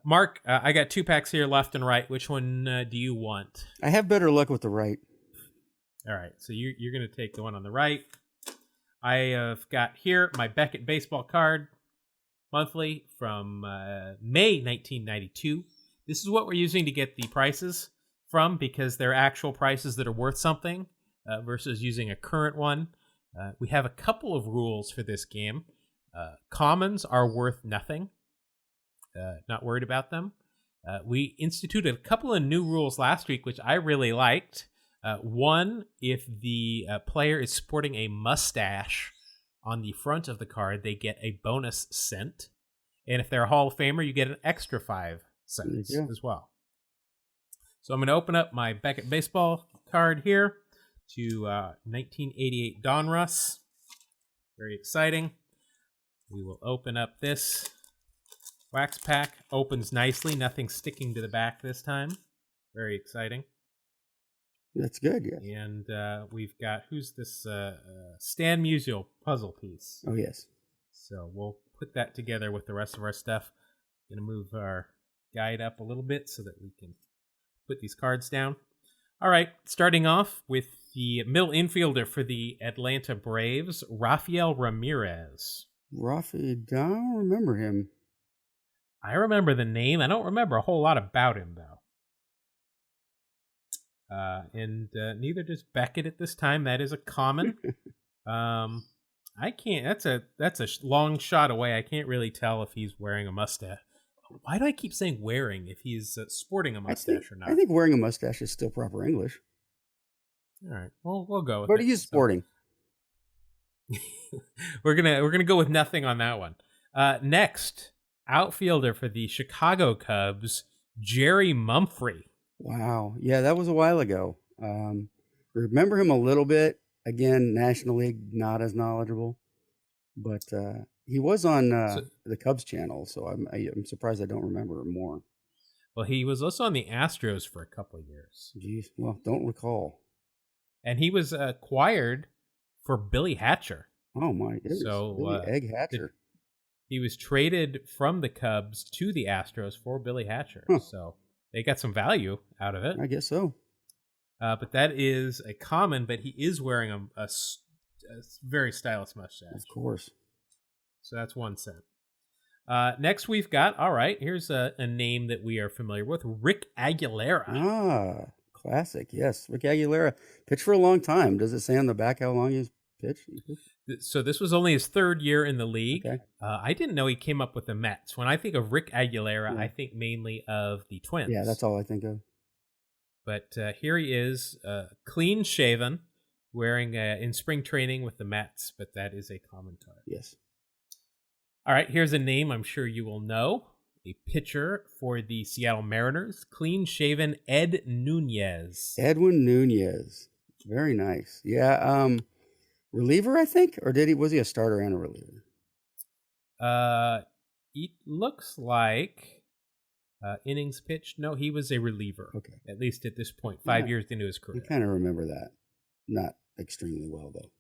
Mark, I got 2 packs here, left and right. Which one do you want? I have better luck with the right. All right, so you're going to take the one on the right. I have got here my Beckett baseball card monthly from May 1992. This is what we're using to get the prices from because they're actual prices that are worth something versus using a current one. We have a couple of rules for this game. Commons are worth nothing. Not worried about them. We instituted a couple of new rules last week, which I really liked. One, if the player is sporting a mustache on the front of the card, they get a bonus cent. And if they're a Hall of Famer, you get an extra 5 cents as well. So I'm going to open up my Beckett baseball card here to 1988 Donruss. Very exciting. We will open up this wax pack. Opens nicely. Nothing sticking to the back this time. Very exciting. That's good, yes. And we've got, who's this? Stan Musial puzzle piece. Oh, yes. So we'll put that together with the rest of our stuff. Going to move our guide up a little bit so that we can put these cards down. All right, starting off with the middle infielder for the Atlanta Braves, Rafael Ramirez. I don't remember him. I remember the name. I don't remember a whole lot about him, though. And neither does Beckett at this time. That is a common. I can't. That's a long shot away. I can't really tell if he's wearing a mustache. Why do I keep saying wearing if he's sporting a mustache or not? I think wearing a mustache is still proper English. All right. Well, we'll go with But he's sporting. So, we're gonna go with nothing on that one. Next, outfielder for the Chicago Cubs, Jerry Mumphrey. Wow. Yeah, that was a while ago. Remember him a little bit. Again, National League, not as knowledgeable. But he was on the Cubs channel, so I'm surprised I don't remember him more. Well, he was also on the Astros for a couple of years. Jeez, well, don't recall. And he was acquired for Billy Hatcher. Oh, my goodness. So, Billy Egg Hatcher. He was traded from the Cubs to the Astros for Billy Hatcher. Huh. So they got some value out of it. I guess so. But that is a common, but he is wearing a very stylish mustache. Of course. So that's 1 cent. Next we've got, all right, here's a name that we are familiar with, Rick Aguilera. Ah, classic, yes. Rick Aguilera pitched for a long time. Does it say on the back how long he's pitched? So this was only his 3rd year in the league. Okay. I didn't know he came up with the Mets. When I think of Rick Aguilera, I think mainly of the Twins. Yeah, that's all I think of. But here he is, clean shaven, wearing in spring training with the Mets, but that is a common card. Yes. All right, here's a name I'm sure you will know. A pitcher for the Seattle Mariners, clean shaven Ed Nunez. Edwin Nunez. Very nice. Yeah, reliever, I think? Or was he a starter and a reliever? It looks like innings pitched. No, he was a reliever. Okay. At least at this point, 5 years into his career. I kind of remember that. Not extremely well, though.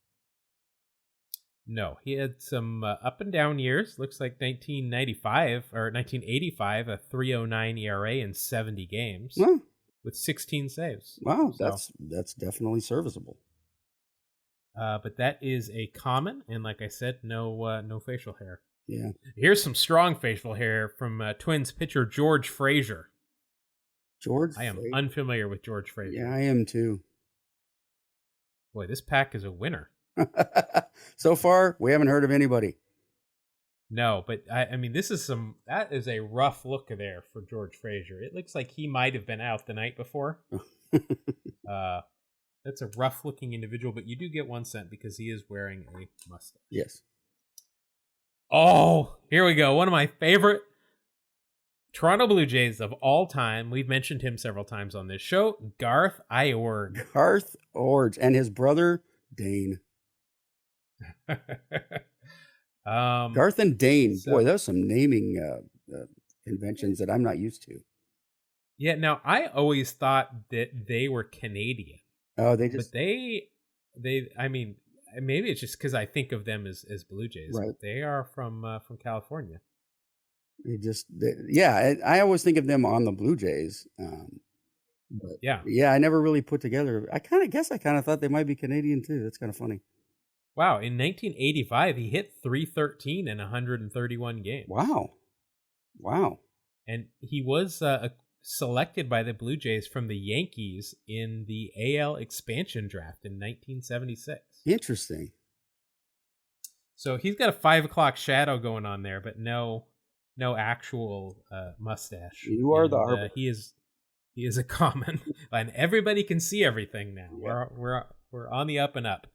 No, he had some up and down years. Looks like 1995 or 1985, a 3.09 ERA in 70 games with 16 saves. Wow, so, that's definitely serviceable. But that is a common, and like I said, no facial hair. Yeah. Here's some strong facial hair from Twins pitcher George Frazier. I am unfamiliar with George Frazier. Yeah, I am too. Boy, this pack is a winner. So far, we haven't heard of anybody. No, but I mean, that is a rough look there for George Frazier. It looks like he might have been out the night before. That's a rough looking individual, but you do get 1 cent because he is wearing a mustache. Yes. Oh, here we go. One of my favorite Toronto Blue Jays of all time. We've mentioned him several times on this show. Garth Iorg. Garth Iorg and his brother, Dane. Garth and Dane. Boy, those are some naming conventions that I'm not used to. Yeah, now I always thought that they were Canadian. Oh, but they I mean, maybe it's just because I think of them as Blue Jays. Right. But they are from California. I always think of them on the Blue Jays. But yeah, I never really put together. I kind of thought they might be Canadian too. That's kind of funny. Wow, in 1985, he hit .313 in 131 games. Wow. And he was selected by the Blue Jays from the Yankees in the AL expansion draft in 1976. Interesting. So he's got a 5 o'clock shadow going on there, but no actual mustache. You are the arbiter. He is a common, and everybody can see everything now. Yeah. We're on the up and up.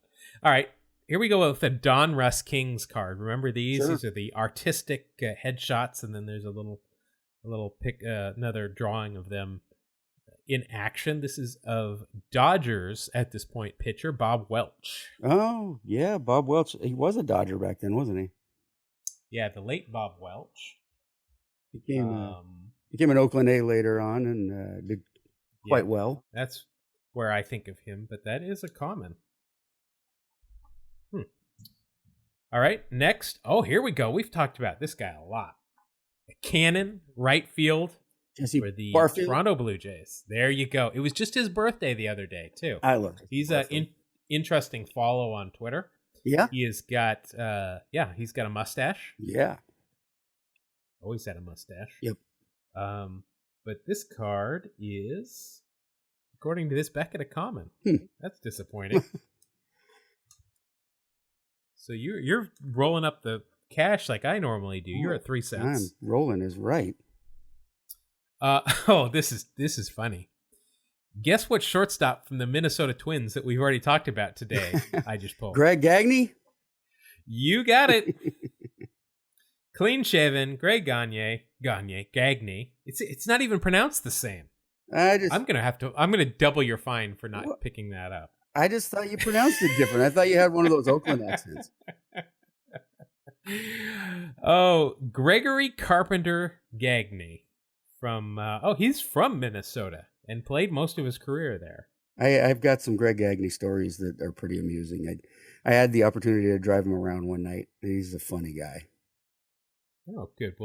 All right, here we go with the Donruss Kings card. Remember these? Sure. These are the artistic headshots, and then there's a little pick, another drawing of them in action. This is of Dodgers at this point pitcher Bob Welch. Oh yeah, Bob Welch. He was a Dodger back then, wasn't he? Yeah, the late Bob Welch. Became an Oakland A later on and did quite well. That's where I think of him, but that is a common. All right, next. Oh, here we go. We've talked about this guy a lot. Cannon, right field Jesse for the Barfield. Toronto Blue Jays. There you go. It was just his birthday the other day, too. I love it. He's an interesting follow on Twitter. Yeah. He has got, he's got a mustache. Yeah. Always had a mustache. Yep. But this card is, according to this Beckett, a common. That's disappointing. So you're rolling up the cash like I normally do. You're at 3 cents. I'm rolling is right. This is funny. Guess what shortstop from the Minnesota Twins that we've already talked about today? I just pulled Greg Gagne. You got it. Clean shaven, Greg Gagne. It's not even pronounced the same. I'm gonna double your fine for not picking that up. I just thought you pronounced it different. I thought you had one of those Oakland accents. Oh, Gregory Carpenter Gagne from he's from Minnesota and played most of his career there. I've got some Greg Gagne stories that are pretty amusing. I had the opportunity to drive him around one night. He's a funny guy. Oh, good.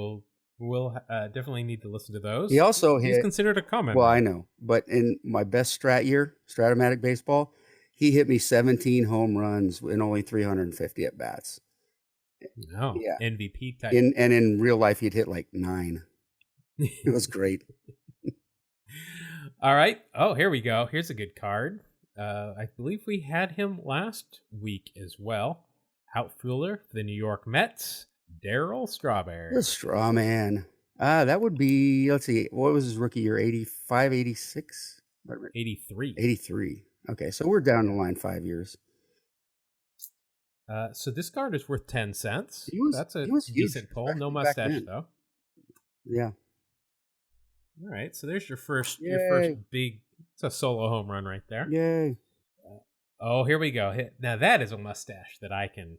We'll definitely need to listen to those. He's considered a common. Well, I know, but in my best strat year, Stratomatic baseball, he hit me 17 home runs in only 350 at bats. Oh, yeah. MVP type. And in real life, he'd hit like 9. It was great. All right. Oh, here we go. Here's a good card. I believe we had him last week as well. Outfielder for the New York Mets, Darryl Strawberry. The Strawman. That would be, let's see, what was his rookie year? 85, 86? 83. 83. Okay, so we're down the line 5 years. So this card is worth 10 cents. That's a decent pull. No mustache, though. Yeah. All right, so there's your first big, it's a solo home run right there. Yay. Here we go. Now that is a mustache that I can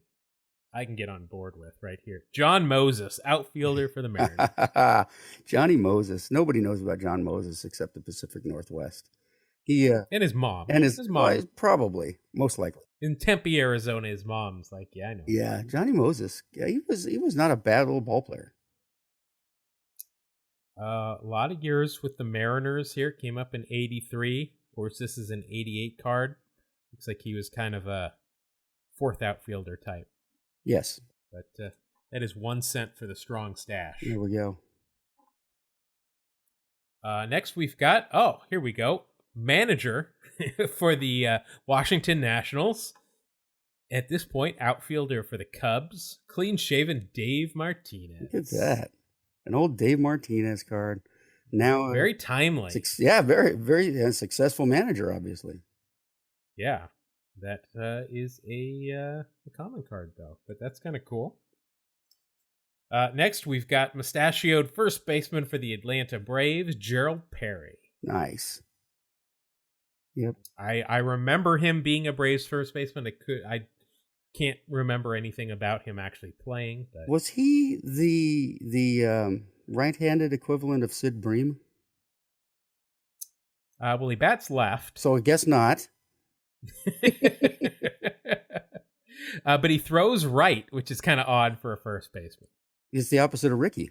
get on board with right here. John Moses, outfielder for the Mariners. Johnny Moses. Nobody knows about John Moses except the Pacific Northwest. And his mom. And his mom. Probably, most likely. In Tempe, Arizona, his mom's like, yeah, I know. Yeah, Johnny Moses. Yeah, he was not a bad little ball player. A lot of years with the Mariners here. Came up in 83. Of course, this is an 88 card. Looks like he was kind of a fourth outfielder type. Yes. But that is 1 cent for the strong stash. There we go. Next, we've got, here we go. Manager for the Washington Nationals. At this point, outfielder for the Cubs. Clean-shaven Dave Martinez. Look at that. An old Dave Martinez card. Now very timely. Very, very successful manager, obviously. Yeah. That is a common card, though. But that's kind of cool. Next, we've got mustachioed first baseman for the Atlanta Braves, Gerald Perry. Nice. Yep. I remember him being a Braves first baseman. I can't remember anything about him actually playing. But. Was he the right-handed equivalent of Sid Bream? Well, he bats left. So I guess not. But he throws right, which is kind of odd for a first baseman. It's the opposite of Ricky.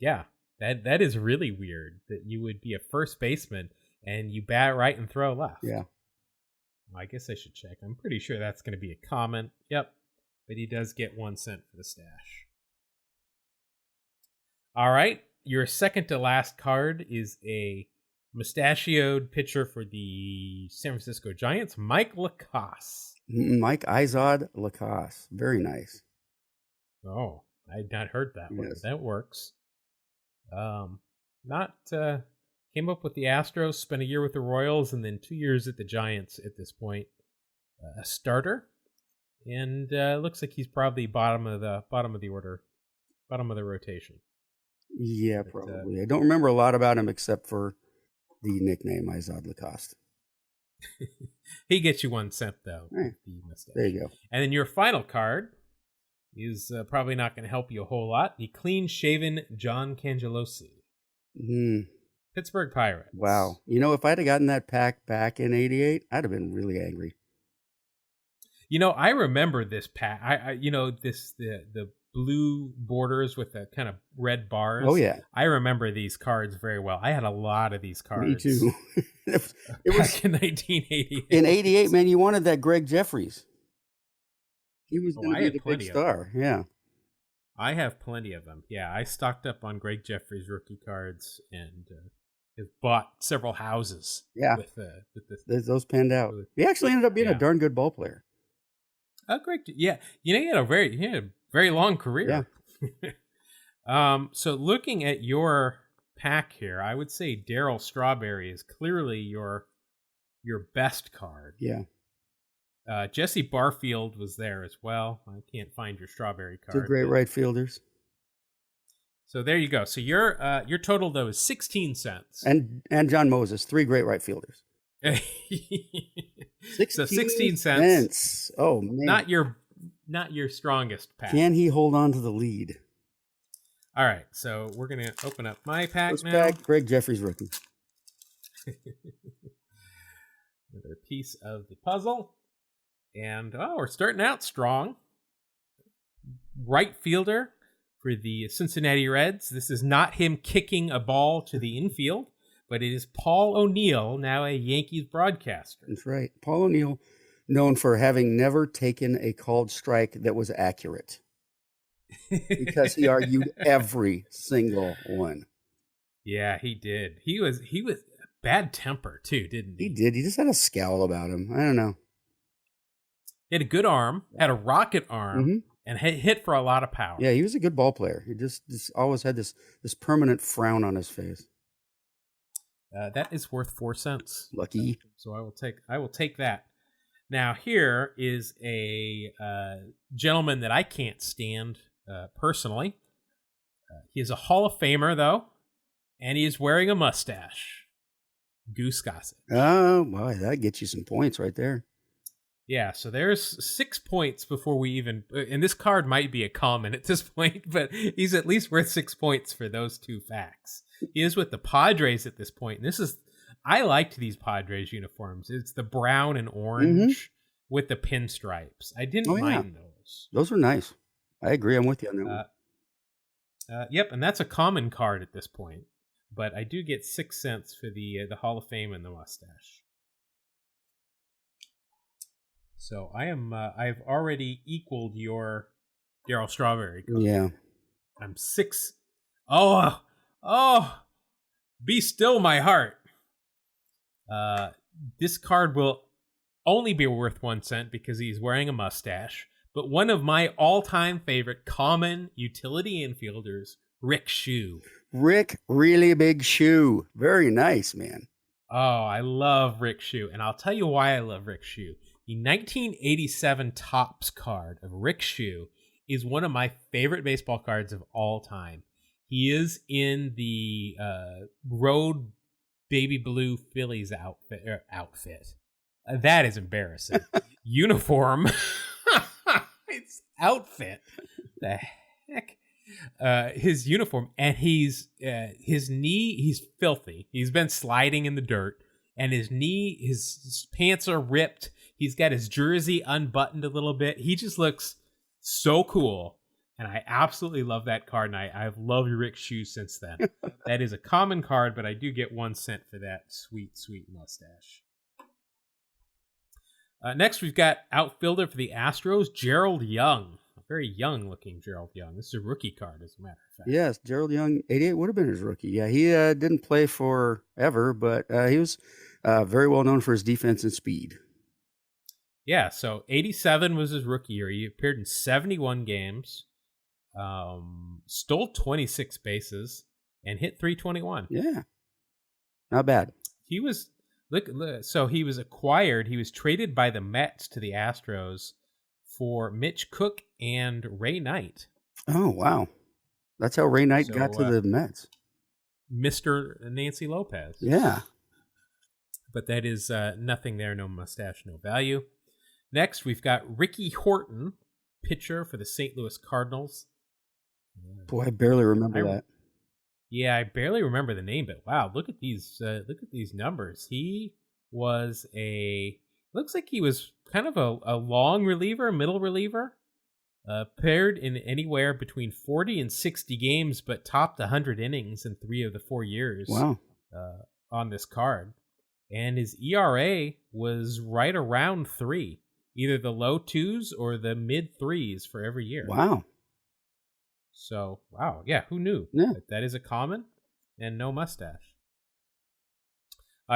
Yeah, that is really weird that you would be a first baseman and you bat right and throw left. Yeah. Well, I guess I should check. I'm pretty sure that's going to be a comment. Yep. But he does get 1 cent for the stash. All right. Your second to last card is a mustachioed pitcher for the San Francisco Giants, Mike LaCosse. Mike Izod LaCosse. Very nice. Oh, I had not heard that one. Yes. That works. Came up with the Astros, spent a year with the Royals, and then 2 years at the Giants at this point. A starter, and looks like he's probably bottom of the order, bottom of the rotation. Yeah, probably. I don't remember a lot about him except for the nickname Izod LaCosse. He gets you 1 cent though. Right. The mustache. There you go. And then your final card is probably not going to help you a whole lot. The clean-shaven John Cangelosi. Pittsburgh Pirates. Wow. You know, if I'd have gotten that pack back in '88, I'd have been really angry. You know, I remember this pack. The blue borders with the kind of red bars. Oh, yeah. I remember these cards very well. I had a lot of these cards. Me too. It was in 1988. In '88, man, you wanted that Greg Jeffries. He was going to be the big star. Yeah. I have plenty of them. Yeah, I stocked up on Greg Jeffries rookie cards and have bought several houses. Yeah, with those panned out. He actually ended up being a darn good ball player. Oh, Greg! Yeah, you know, he had a very long career. Yeah. So looking at your pack here, I would say Darryl Strawberry is clearly your best card. Yeah. Jesse Barfield was there as well. I can't find your Strawberry card. Two great right fielders. So there you go. So your total though is 16 cents. And John Moses, 3 great right fielders. 16 cents. Oh man. Not your strongest pack. Can he hold on to the lead? All right. So we're gonna open up my pack First now. pack, Greg Jeffries rookie. Another piece of the puzzle. And we're starting out strong. Right fielder for the Cincinnati Reds. This is not him kicking a ball to the infield, but it is Paul O'Neill, now a Yankees broadcaster. That's right. Paul O'Neill, known for having never taken a called strike that was accurate. Because he argued every single one. Yeah, he did. He was bad temper too, didn't he? He did. He just had a scowl about him. I don't know. He had a good arm, had a rocket arm, and hit for a lot of power. Yeah, he was a good ball player. He just always had this permanent frown on his face. That is worth 4 cents. Lucky. So I will take that. Now here is a gentleman that I can't stand personally. He is a Hall of Famer though, and he is wearing a mustache. Goose Gossett. Oh, boy, that gets you some points right there. Yeah, so there's 6 points before we even... And this card might be a comment at this point, but he's at least worth 6 points for those 2 facts. He is with the Padres at this point. And this is... I liked these Padres uniforms. It's the brown and orange with the pinstripes. I didn't mind those. Those were nice. I agree. I'm with you on that one. Yep, and that's a common card at this point. But I do get 6 cents for the Hall of Fame and the mustache. So I've already equaled your Darryl Strawberry card. Yeah. I'm 6. Oh, be still my heart. This card will only be worth 1 cent because he's wearing a mustache. But one of my all-time favorite common utility infielders, Rick Shue. Rick, really big shoe. Very nice, man. Oh, I love Rick Shue. And I'll tell you why I love Rick Shue. The 1987 Topps card of Rick Shue is one of my favorite baseball cards of all time. He is in the road baby blue Phillies outfit. That is embarrassing. Uniform. It's outfit. The heck? His uniform, and his knee, he's filthy. He's been sliding in the dirt, and his pants are ripped. He's got his jersey unbuttoned a little bit. He just looks so cool. And I absolutely love that card, and I've loved Rick Shoe since then. That is a common card, but I do get 1 cent for that sweet, sweet mustache. Next, we've got outfielder for the Astros, Gerald Young. A very young-looking Gerald Young. This is a rookie card, as a matter of fact. Yes, Gerald Young, 88 would have been his rookie. Yeah, he didn't play forever, but he was very well known for his defense and speed. Yeah, so 87 was his rookie year. He appeared in 71 games, stole 26 bases, and hit 321. Yeah, not bad. He was... Look, so he was acquired. He was traded by the Mets to the Astros for Mitch Cook and Ray Knight. Oh, wow. That's how Ray Knight got to the Mets. Mr. Nancy Lopez. Yeah. But that is nothing there. No mustache, no value. Next, we've got Ricky Horton, pitcher for the St. Louis Cardinals. Boy, I barely remember that. Yeah, I barely remember the name, but wow, look at these numbers. He was looks like he was kind of a long reliever, middle reliever, paired in anywhere between 40 and 60 games, but topped 100 innings in 3 of the 4 years. Wow. On this card. And his ERA was right around 3, either the low 2s or the mid 3s for every year. Wow. So, wow. Yeah, who knew? Yeah. That is a common and no mustache.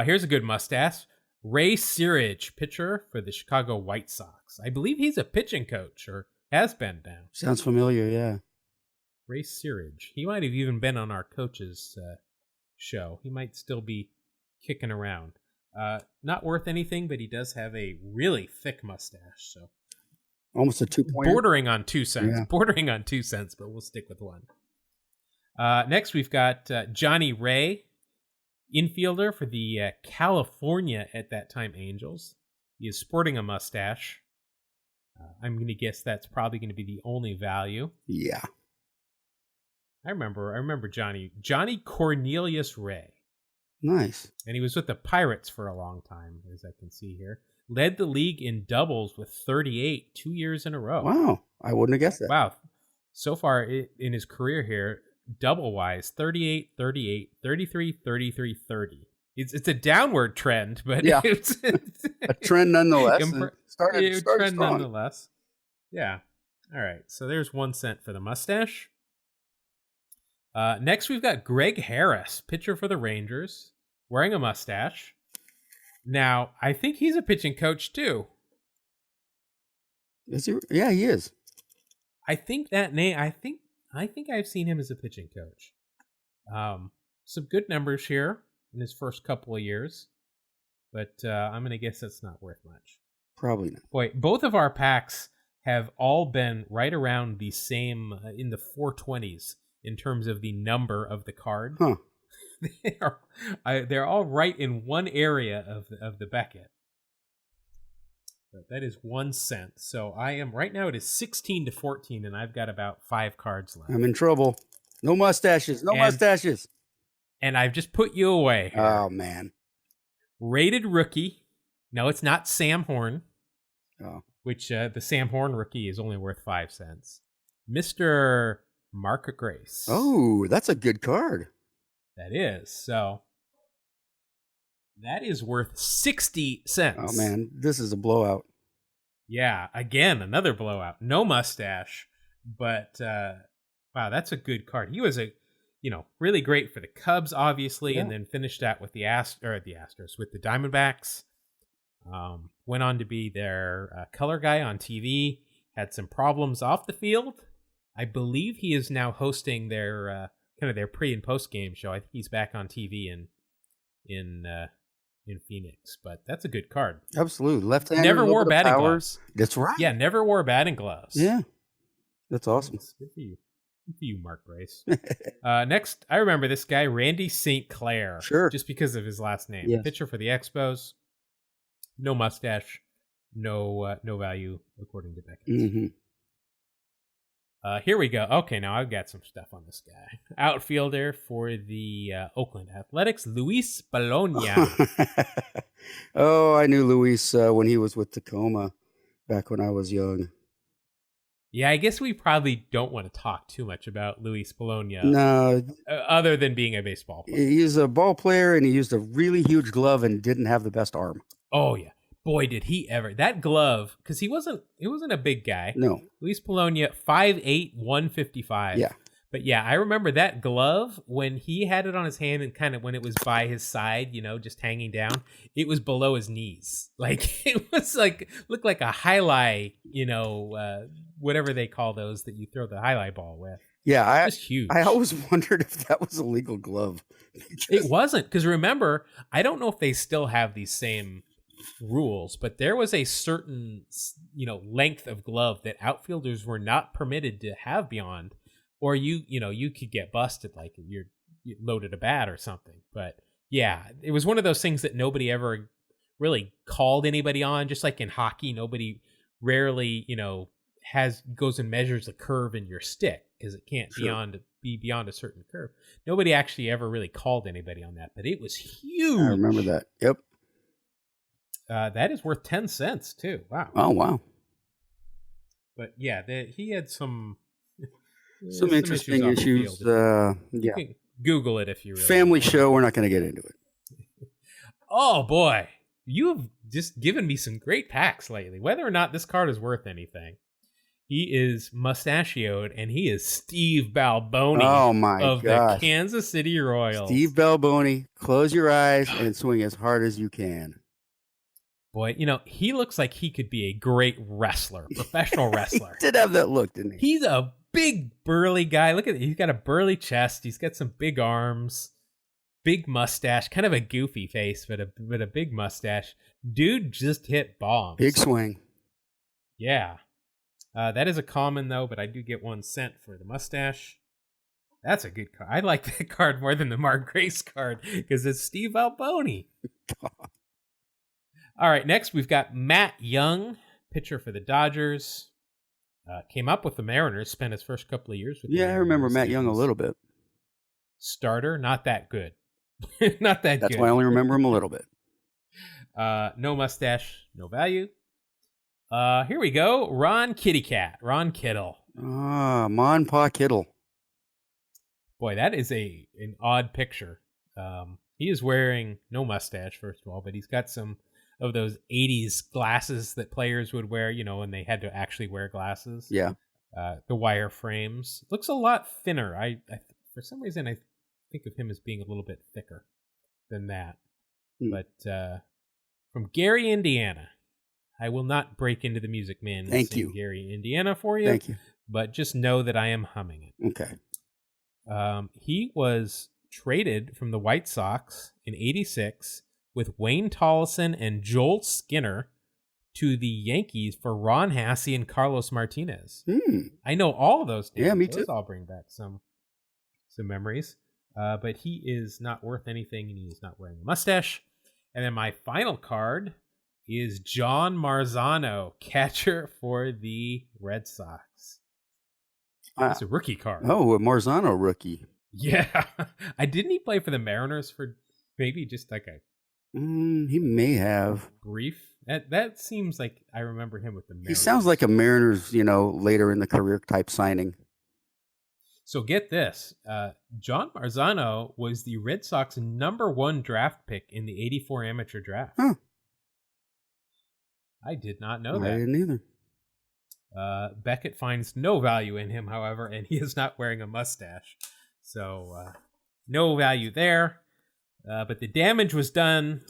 Here's a good mustache. Ray Searage, pitcher for the Chicago White Sox. I believe he's a pitching coach, or has been now. Sounds familiar, yeah. Ray Searage. He might have even been on our coach's show. He might still be kicking around. Not worth anything, but he does have a really thick mustache, so... Almost a 2-pointer. Bordering on 2 cents. Yeah. Bordering on 2 cents, but we'll stick with 1. Next, we've got Johnny Ray, infielder for the California, at that time, Angels. He is sporting a mustache. I'm going to guess that's probably going to be the only value. Yeah. I remember Johnny Cornelius Ray. Nice. And he was with the Pirates for a long time, as I can see here. Led the league in doubles with 38 2 years in a row. Wow. I wouldn't have guessed that. Wow. So far in his career here, double-wise, 38, 38, 33, 33, 30. It's a downward trend, but yeah. It's a trend nonetheless. Started trend strong. Nonetheless. Yeah. All right. So there's 1 cent for the mustache. Next, we've got Greg Harris, pitcher for the Rangers, wearing a mustache. Now, I think he's a pitching coach too. Is he? Yeah, he is. I think that name. I think I've seen him as a pitching coach. Some good numbers here in his first couple of years, but I'm gonna guess that's not worth much. Probably not. Boy, both of our packs have all been right around the same in the 420s in terms of the number of the card. Huh. They're all right in one area of the Beckett. But that is 1 cent. So I am right now. It is 16-14, and I've got about 5 cards left. I'm in trouble. No mustaches. No mustaches. And I've just put you away. Here. Oh man. Rated rookie. No, it's not Sam Horn. Oh. Which the Sam Horn rookie is only worth 5 cents. Mr. Mark Grace. Oh, that's a good card. That is. So that is worth 60 cents. Oh, man. This is a blowout. Yeah. Again, another blowout. No mustache. But, wow, that's a good card. He was really great for the Cubs, obviously, yeah. And then finished out with the Astros, with the Diamondbacks. Went on to be their color guy on TV. Had some problems off the field. I believe he is now hosting their kind of their pre and post game show. I think he's back on TV in Phoenix, but that's a good card. Absolutely, left-handed. Never wore batting gloves. That's right. Yeah, never wore batting gloves. Yeah, that's awesome. Good for you. Good for you, Mark Grace. Next, I remember this guy, Randy St. Clair. Sure. Just because of his last name. Yes. Pitcher for the Expos. No mustache. No value, according to Beckett. Mm-hmm. Here we go. Okay, now I've got some stuff on this guy. Outfielder for the Oakland Athletics, Luis Bologna. Oh, I knew Luis when he was with Tacoma back when I was young. Yeah, I guess we probably don't want to talk too much about Luis Polonia. No. Other than being a baseball player. He's a ball player, and he used a really huge glove and didn't have the best arm. Oh, yeah. Boy, did he ever. That glove, because he wasn't a big guy. No. Luis Polonia, 5'8", 155. Yeah. But yeah, I remember that glove when he had it on his hand and kind of when it was by his side, just hanging down, it was below his knees. Like it was like, looked like a highlight, whatever they call those that you throw the highlight ball with. Yeah. It was huge. I always wondered if that was a legal glove. It wasn't, because remember, I don't know if they still have these same rules, but there was a certain, length of glove that outfielders were not permitted to have beyond. Or you could get busted, like you loaded a bat or something. But yeah, it was one of those things that nobody ever really called anybody on. Just like in hockey, nobody rarely, goes and measures the curve in your stick because it can't be beyond a certain curve. Nobody actually ever really called anybody on that, but it was huge. I remember that. Yep. That is worth 10 cents too. Wow. Oh wow. But yeah, he had some interesting issues. Yeah. Google it if you really Family show. We're not going to get into it. Oh boy, you've just given me some great packs lately. Whether or not this card is worth anything, he is mustachioed, and he is Steve Balboni. Oh my of gosh. the Kansas City Royals. Steve Balboni. Close your eyes and swing as hard as you can. Boy, he looks like he could be a great wrestler, professional wrestler. He did have that look, didn't he? He's a big burly guy. Look at it. He's got a burly chest. He's got some big arms, big mustache, kind of a goofy face, but a big mustache. Dude just hit bombs. Big swing. Yeah. That is a common though, but I do get 1 cent for the mustache. That's a good card. I like that card more than the Mark Grace card because it's Steve Alboni. All right, next we've got Matt Young, pitcher for the Dodgers. Came up with the Mariners, spent his first couple of years with the Mariners. I remember Matt Young a little bit. Starter, not that good. Not that good. That's why I only remember him a little bit. No mustache, no value. Here we go. Ron Kittle. Mon Pa Kittle. Boy, that is an odd picture. He is wearing no mustache, first of all, but he's got some of those 80s glasses that players would wear, when they had to actually wear glasses. Yeah. The wire frames. Looks a lot thinner. I for some reason, I think of him as being a little bit thicker than that. But from Gary, Indiana. I will not break into the Music Man and Thank sing you. Gary, Indiana for you. Thank you. But just know that I am humming it. Okay. He was traded from the White Sox in '86 with Wayne Tollison and Joel Skinner to the Yankees for Ron Hassey and Carlos Martinez. I know all of those names. Yeah, me too. Those all bring back some memories. But he is not worth anything, and he is not wearing a mustache. And then my final card is John Marzano, catcher for the Red Sox. It's a rookie card. Oh, a Marzano rookie. Yeah. Didn't he play for the Mariners for maybe just like a... he may have. Brief? That seems like I remember him with the Mariners. He sounds like a Mariners, later in the career type signing. So get this. John Marzano was the Red Sox #1 draft pick in the '84 amateur draft. Huh. I did not know that. I didn't either. Beckett finds no value in him, however, and he is not wearing a mustache. So no value there. But the damage was done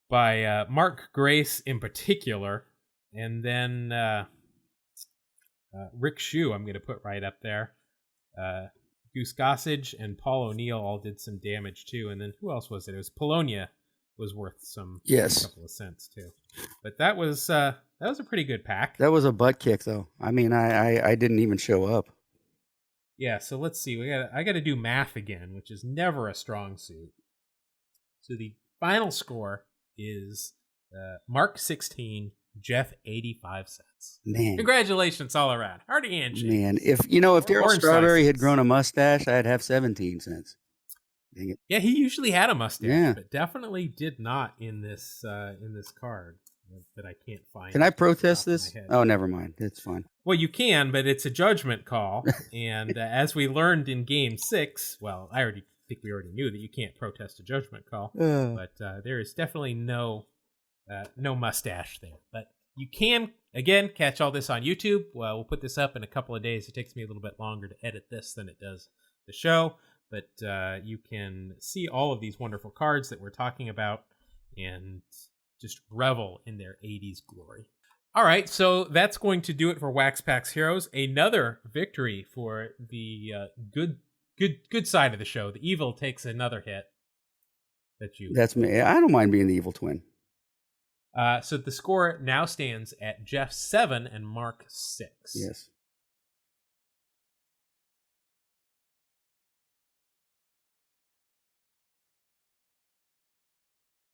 by Mark Grace in particular. And then Rick Shue, I'm going to put right up there. Goose Gossage and Paul O'Neill all did some damage too. And then who else was it? It was Polonia was worth a couple of cents too. But that was a pretty good pack. That was a butt kick though. I mean, I didn't even show up. Yeah, so let's see. I got to do math again, which is never a strong suit. So the final score is Mark 16, Jeff 85 cents. Man, congratulations all around. Hearty handshake. Man, if Darryl Orange Strawberry slices. had grown a mustache, I'd have 17 cents. Dang it. Yeah, he usually had a mustache, Yeah. but definitely did not in this card. that I can't find. Can I protest this? Oh, never mind. It's fine. Well, you can, but it's a judgment call. And as we learned in Game 6, well, I think we already knew that you can't protest a judgment call. But there is definitely no mustache there. But you can, again, catch all this on YouTube. Well, we'll put this up in a couple of days. It takes me a little bit longer to edit this than it does the show. But you can see all of these wonderful cards that we're talking about and just revel in their 80s glory. All right, so that's going to do it for Wax Packs Heroes. Another victory for the good side of the show. The evil takes another hit. That's me. I don't mind being the evil twin. So the score now stands at Jeff 7 and Mark 6. Yes.